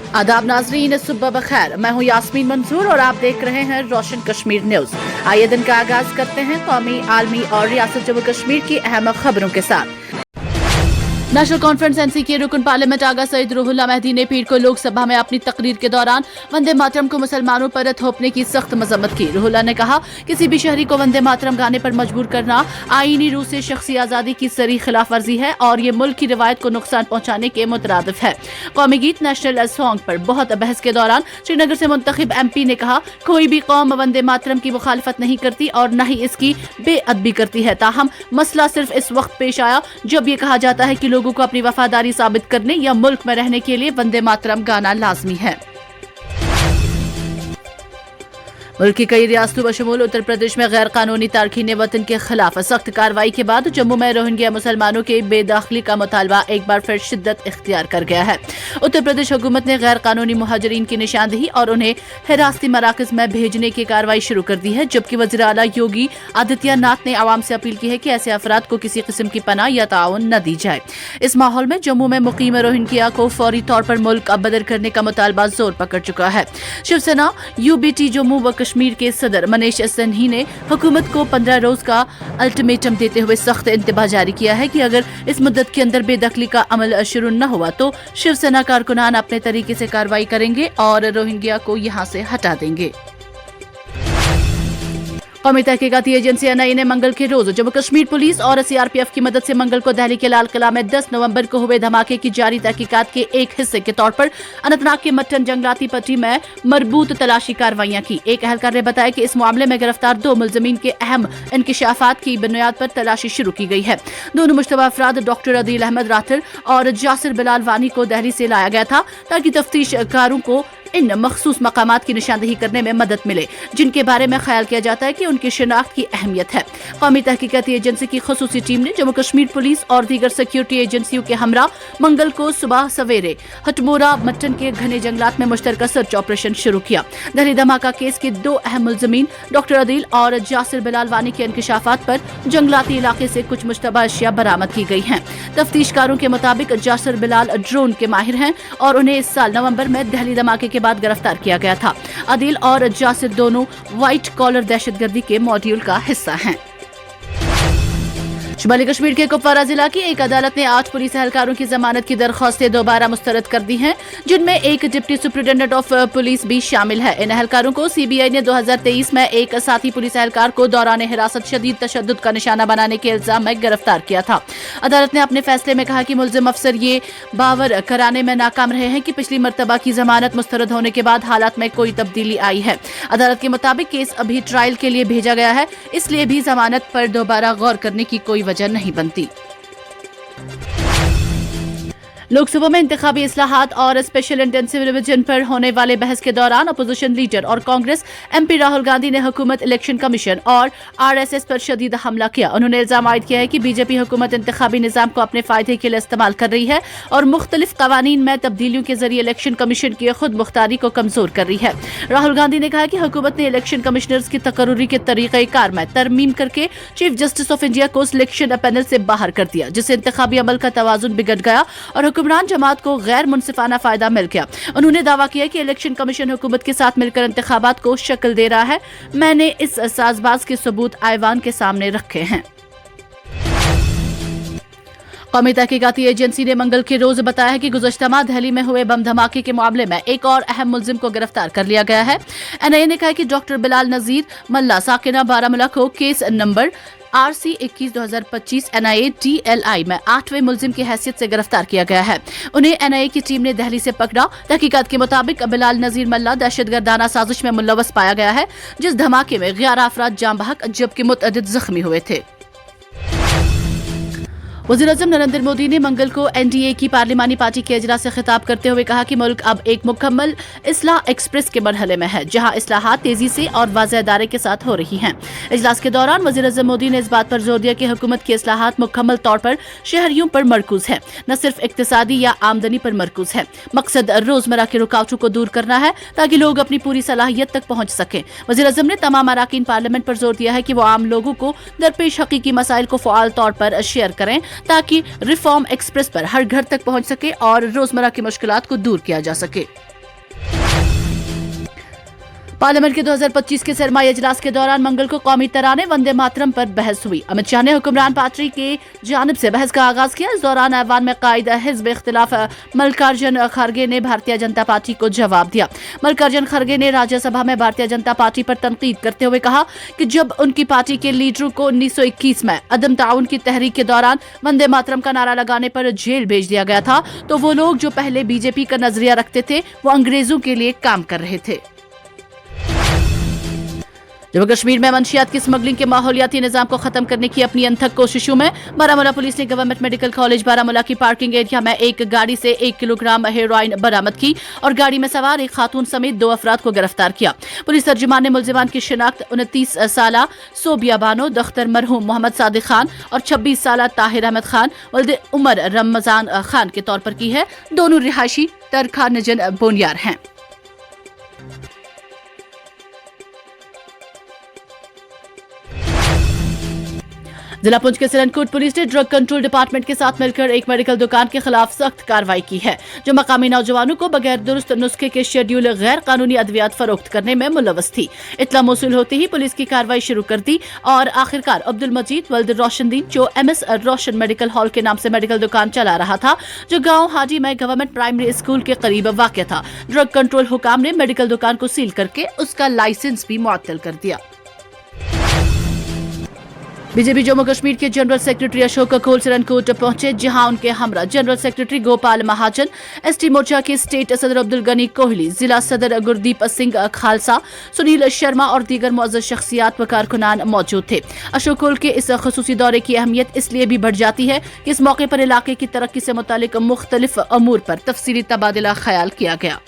आदाब नाजरीन, सुबह बखैर। मैं हूँ यास्मीन मंसूर और आप देख रहे हैं रोशन कश्मीर न्यूज। आइए दिन का आगाज करते हैं कौमी, आलमी और रियासत जम्मू कश्मीर की अहम खबरों के साथ। नेशनल कॉन्फ्रेंस एनसी के रुकन पार्लियामेंट आगा सईद रूहुल्लाह मेहदी ने पीर को लोकसभा में अपनी तकरीर के दौरान वंदे मातरम को मुसलमानों पर थोपने की सख्त मजम्मत की। रूहुल्लाह ने कहा, किसी भी शहरी को वंदे मातरम गाने पर मजबूर करना आईनी रूह से शख्सी आजादी की सरी खिलाफ वर्जी है और ये मुल्क की रिवायत को नुकसान पहुंचाने के मुतरादिफ है। कौमी गीत नेशनल सॉन्ग पर बहुत बहस के दौरान श्रीनगर से मुंतखब MP ने कहा, कोई भी कौम वंदे मातरम की मुखालफत नहीं करती और न ही इसकी बेअदबी करती है। ताहम मसला सिर्फ इस वक्त पेश आया जब ये कहा जाता है कि लोगों को अपनी वफादारी साबित करने या मुल्क में रहने के लिए वंदे मातरम गाना लाजमी है। मुल्क की कई रियासतों बशमूल उत्तर प्रदेश में गैर कानूनी तारकीन वतन के खिलाफ सख्त कार्रवाई के बाद जम्मू में रोहिंग्या मुसलमानों की बेदाखिली का मुतालबा एक बार फिर शिद्दत इख्तियार कर गया है। उत्तर प्रदेश हुकूमत ने गैर कानूनी मुहाजिरीन की निशानदेही और उन्हें हिरासती मराकज में भेजने की कार्रवाई शुरू कर दी है, जबकि वज़ीर आला योगी आदित्यनाथ ने आवाम से अपील की है कि ऐसे अफराद को किसी किस्म की पनाह या ताउन न दी जाए। इस माहौल में जम्मू में मुकीम रोहिंग्या को फौरी तौर पर मुल्क बदर करने का मुतालबा जोर पकड़ चुका है। शिवसेना UBT जम्मू व कश्मीर के सदर मनीष सैनी ने हुकूमत को 15 रोज का अल्टीमेटम देते हुए सख्त इंतबाह जारी किया है कि अगर इस मुद्दत के अंदर बेदखली का अमल शुरू न हुआ तो शिवसेना कारकुनान अपने तरीके से कार्रवाई करेंगे और रोहिंग्या को यहां से हटा देंगे। कौमी तहकीकाती एजेंसी NIA ने मंगल के रोज जम्मू कश्मीर पुलिस और CRPF की मदद से मंगल को दिल्ली के लाल किला में 10 नवंबर को हुए धमाके की जारी तहकीकात के एक हिस्से के तौर पर अनंतनाग के मट्टन जंगलाती पट्टी में मरबूत तलाशी कार्रवाइयां की। एक अहलकार ने बताया कि इस मामले में गिरफ्तार 2 मुलजमीन के अहम इंकिशाफात की बुनियाद पर तलाशी शुरू की गई है। दोनों मुश्तबा अफराद डॉक्टर अदील अहमद राठर और जासिर बिलाल वानी को दिल्ली से लाया गया था ताकि तफ्तीशकारों को इन मखसूस मकामात की निशानदेही करने में मदद मिले जिनके बारे में ख्याल किया जाता है कि उनकी शिनाख्त की अहमियत है। कौमी तहकीकाती एजेंसी की खुसूसी टीम ने जम्मू कश्मीर पुलिस और दीगर सिक्योरिटी एजेंसियों के हमरा मंगल को सुबह सवेरे हटमोरा मट्टन के घने जंगलात में मुश्तरका सर्च ऑपरेशन शुरू किया। दिल्ली धमाका केस के 2 अहम मुलजमीन डॉक्टर अदील और जासिर बिलाल वानी के इंकिशाफात पर जंगलाती इलाके से कुछ मुश्तबा अशिया बरामद की गई हैं। तफ्तीशकारों के मुताबिक जासिर बिलाल ड्रोन के माहिर हैं और उन्हें इस साल नवंबर में दिल्ली धमाके के बाद गिरफ्तार किया गया था। अदील और जासिर दोनों व्हाइट कॉलर दहशतगर्दी के मॉड्यूल का हिस्सा हैं। शुमाली कश्मीर के कुपवारा जिला की एक अदालत ने 8 पुलिस एहलकारों की जमानत की दरख्वास्तें दोबारा मुस्तरद कर दी हैं, जिनमें एक डिप्टी सुपरिटेंडेंट ऑफ पुलिस भी शामिल है। इन एहलकारों को CBI ने 2023 में एक साथी पुलिस एहलकार को दौरान हिरासत शदीद तशद्दुद का निशाना बनाने के इल्जाम में गिरफ्तार किया था। अदालत ने अपने फैसले में कहा कि मुलजिम अफसर ये बावर कराने में नाकाम रहे हैं कि पिछली मरतबा की जमानत मुस्तरद होने के बाद हालात में कोई तब्दीली आई है। अदालत के मुताबिक केस अभी ट्रायल के लिए भेजा गया है, इसलिए भी जमानत पर दोबारा गौर करने की कोई वजह नहीं बनती। लोकसभा में इंतखाबी इस्लाहात और स्पेशल इंटेंसिव रिवीजन पर होने वाले बहस के दौरान अपोजिशन लीडर और कांग्रेस MP राहुल गांधी ने हुकूमत, इलेक्शन कमीशन और RSS पर शदीद हमला किया। उन्होंने इल्जाम आयद किया है कि BJP हुकूमत इंतखाबी निजाम को अपने फायदे के लिए इस्तेमाल कर रही है और मुख्तलिफ कवानीन में तब्दीलियों के जरिए इलेक्शन कमीशन की खुद मुख्तारी को कमजोर कर रही है। राहुल गांधी ने कहा कि हुकूमत ने इलेक्शन कमिश्नर्स की तकर्रुरी के तरीक़ेकार में तरमीम करके चीफ जस्टिस ऑफ इंडिया को सिलेक्शन पैनल से बाहर कर दिया, जिससे इंतखाबी अमल का तवाजुन बिगड़ गया और हुक्मरान जमात को गैर मुनसिफाना फायदा मिल गया। उन्होंने दावा किया कि इलेक्शन कमीशन हुकूमत के साथ मिलकर इंतखाबात को शक्ल दे रहा है। मैंने इस साजबाज के सबूत ऐवान के सामने रखे हैं। कौमी तहकीकाती एजेंसी ने मंगल के रोज बताया है कि गुज़श्ता माह दिल्ली में हुए बम धमाके के मामले में एक और अहम मुलजिम को गिरफ्तार कर लिया गया है। NIA ने कहा है कि डॉक्टर बिलाल नजीर मल्ला साकिना बारामूला को case number RC 21/2025 NIA DLI में 8वें मुलजिम की हैसियत से गिरफ्तार किया गया है। उन्हें NIA की टीम ने दिल्ली से पकड़ा। तहकीकात के मुताबिक बिलाल नजीर मल्ला दहशतगर्दाना साजिश में मुलव्वस पाया गया है, जिस धमाके में 11 अफराद जान बहक जबकि मुतअद्दिद जख्मी हुए थे। वज़ीर-ए-आज़म नरेंद्र मोदी ने मंगल को NDA की पार्लिमानी पार्टी के इजलास से खिताब करते हुए कहा कि मुल्क अब एक मुकम्मल इस्लाह एक्सप्रेस के मरहले में है, जहां इस्लाहात तेजी से और वाज़ेह दायरे के साथ हो रही हैं। इजलास के दौरान वज़ीर-ए-आज़म मोदी ने इस बात पर जोर दिया कि हुकूमत की इस्लाहात मुकम्मल तौर पर शहरियों पर मरकूज है, न सिर्फ इक्तिसादी या आमदनी पर मरकूज है। मकसद रोजमर्रा के रुकावटों को दूर करना है ताकि लोग अपनी पूरी सलाहियत तक पहुँच सकें। वज़ीर-ए-आज़म ने तमाम अराकीन पार्लियामेंट पर जोर दिया है कि वो आम लोगों को दरपेश हकीकी मसाइल को फ़आल तौर पर शेयर करें ताकि रिफॉर्म एक्सप्रेस पर हर घर तक पहुंच सके और रोजमर्रा की मुश्किलात को दूर किया जा सके। पार्लियामेंट के 2025 के सरमाई इजलास के दौरान मंगल को कौमी तराने वंदे मातरम पर बहस हुई। अमित शाह ने हुक्मरान पार्टी की जानिब से बहस का आगाज किया। इस दौरान ऐवान में कायद हिज़्ब इख्तिलाफ मल्लिकार्जुन खड़गे ने भारतीय जनता पार्टी को जवाब दिया। मल्लिकार्जुन खड़गे ने राज्यसभा में भारतीय जनता पार्टी पर तनकीद करते हुए कहा कि जब उनकी पार्टी के लीडरों को 1921 में अदम ताउन की तहरीक के दौरान वंदे मातरम का नारा लगाने पर जेल भेज दिया गया था, तो वो लोग जो पहले बीजेपी का नजरिया रखते थे वो अंग्रेजों के लिए काम कर रहे थे। जम्मू कश्मीर में मंशियात की स्मगलिंग के माहौलियाती निजाम को खत्म करने की अपनी अनथक कोशिशों में बारामूला पुलिस ने गवर्नमेंट मेडिकल कॉलेज बारामूला की पार्किंग एरिया में एक गाड़ी से 1 किलोग्राम हेरोइन बरामद की और गाड़ी में सवार एक खातून समेत 2 अफराद को गिरफ्तार किया। पुलिस तर्जुमान ने मुलजिमान की शिनाख्त 29 साला सोबिया बानो दख्तर मरहूम मोहम्मद सादिक खान और 26 साला ताहिर अहमद खान वल्द उमर रमजान खान के तौर पर की है। दोनों रिहायशी तरखा नजन बोनियार हैं। जिला पुंछ के सिरनकोट पुलिस ने ड्रग कंट्रोल डिपार्टमेंट के साथ मिलकर एक मेडिकल दुकान के खिलाफ सख्त कार्रवाई की है, जो मकामी नौजवानों को बगैर दुरुस्त नुस्खे के शेड्यूल गैर कानूनी अद्वियात फरोख्त करने में मुलव्वस थी। इत्तला मौसूल होते ही पुलिस की कार्रवाई शुरू कर दी और आखिरकार अब्दुल मजीद वल्द रोशनदीन, जो MS रोशन मेडिकल हॉल के नाम से मेडिकल दुकान चला रहा था, जो गाँव हाजी में गवर्नमेंट प्राइमरी स्कूल के करीब वाक़ था, ड्रग कंट्रोल हुकाम ने मेडिकल दुकान को सील करके उसका लाइसेंस भी मुअत्तल कर दिया। बीजेपी जम्मू कश्मीर के जनरल सेक्रेटरी अशोक ककोल सिरनकोट पहुंचे, जहां उनके हमरा जनरल सेक्रेटरी गोपाल महाजन, ST मोर्चा के स्टेट सदर अब्दुल गनी कोहली, जिला सदर गुरदीप सिंह खालसा, सुनील शर्मा और दीगर मुअज़्ज़ज़ शख्सियात व कारकुनान मौजूद थे। अशोक ककोल के इस खुसूसी दौरे की अहमियत इसलिए भी बढ़ जाती है कि इस मौके पर इलाके की तरक्की से मुतालिक मुख्तलिफ अमूर पर तफसीली तबादला ख्याल किया गया।